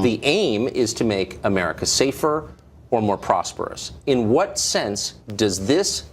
The aim is to make America safer or more prosperous. In what sense does this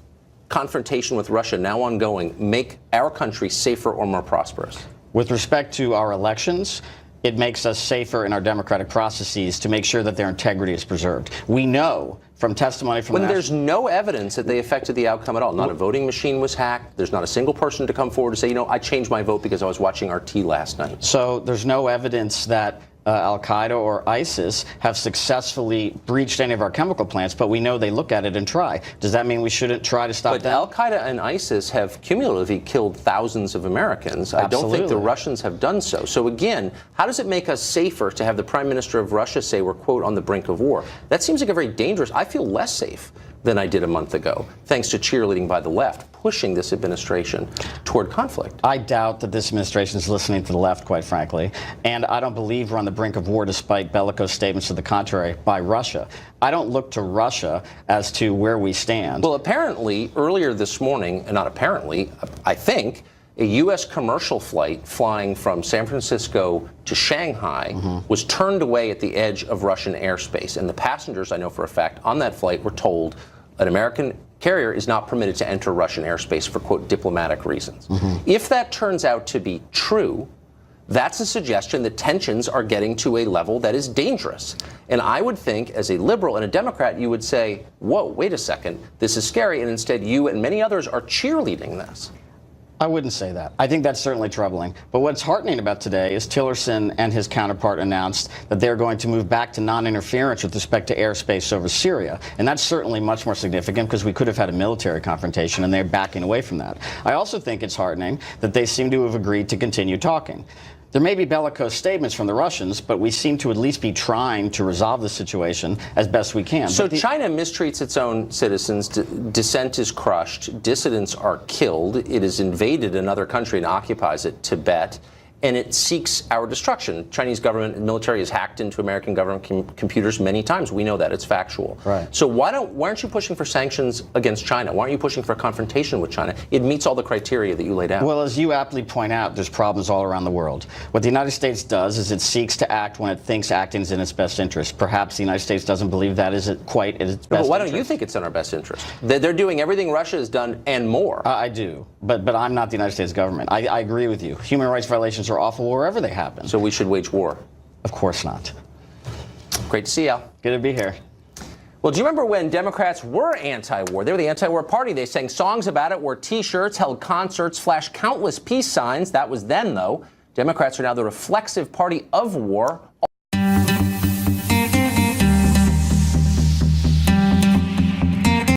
confrontation with Russia, now ongoing, make our country safer or more prosperous? With respect to our elections, it makes us safer in our democratic processes to make sure that their integrity is preserved. We know from testimony from when there's no evidence that they affected the outcome at all. Not a voting machine was hacked. There's not a single person to come forward to say, you know, I changed my vote because I was watching RT last night. So there's no evidence that Al-Qaeda or ISIS have successfully breached any of our chemical plants, but we know they look at it and try. Does that mean we shouldn't try to stop them? But Al-Qaeda and ISIS have cumulatively killed thousands of Americans. Absolutely. I don't think the Russians have done so. So again, how does it make us safer to have the Prime Minister of Russia say we're, quote, on the brink of war? That seems like a very dangerous. I feel less safe than I did a month ago, thanks to cheerleading by the left, pushing this administration toward conflict. I doubt that this administration is listening to the left, quite frankly, and I don't believe we're on the brink of war despite bellicose statements to the contrary by Russia. I don't look to Russia as to where we stand. Well, apparently, earlier this morning, not apparently, I think, a U.S. commercial flight flying from San Francisco to Shanghai was turned away at the edge of Russian airspace. And the passengers, I know for a fact, on that flight were told an American carrier is not permitted to enter Russian airspace for, quote, diplomatic reasons. If that turns out to be true, that's a suggestion that tensions are getting to a level that is dangerous. And I would think, as a liberal and a Democrat, you would say, whoa, wait a second, this is scary. And instead, you and many others are cheerleading this. I wouldn't say that. I think that's certainly troubling. But what's heartening about today is Tillerson and his counterpart announced that they're going to move back to non-interference with respect to airspace over Syria. And that's certainly much more significant because we could have had a military confrontation, and they're backing away from that. I also think it's heartening that they seem to have agreed to continue talking. There may be bellicose statements from the Russians, but we seem to at least be trying to resolve the situation as best we can. So China mistreats its own citizens. Dissent is crushed. Dissidents are killed. It has invaded another country and occupies it, Tibet. And it seeks our destruction. Chinese government and military has hacked into American government computers many times. We know that. It's factual. Right. So why aren't you pushing for sanctions against China? Why aren't you pushing for a confrontation with China? It meets all the criteria that you laid out. Well, as you aptly point out, there's problems all around the world. What the United States does is it seeks to act when it thinks acting is in its best interest. Perhaps the United States doesn't believe that is quite in its best interest. But why don't you think it's in our best interest? They're doing everything Russia has done and more. I do. But I'm not the United States government. I agree with you. Human rights violations are awful wherever they happen. So we should wage war? Of course not. Great to see you, Al. Good to be here. Well, do you remember when Democrats were anti-war? They were the anti-war party. They sang songs about it, wore T-shirts, held concerts, flashed countless peace signs. That was then, though. Democrats are now the reflexive party of war.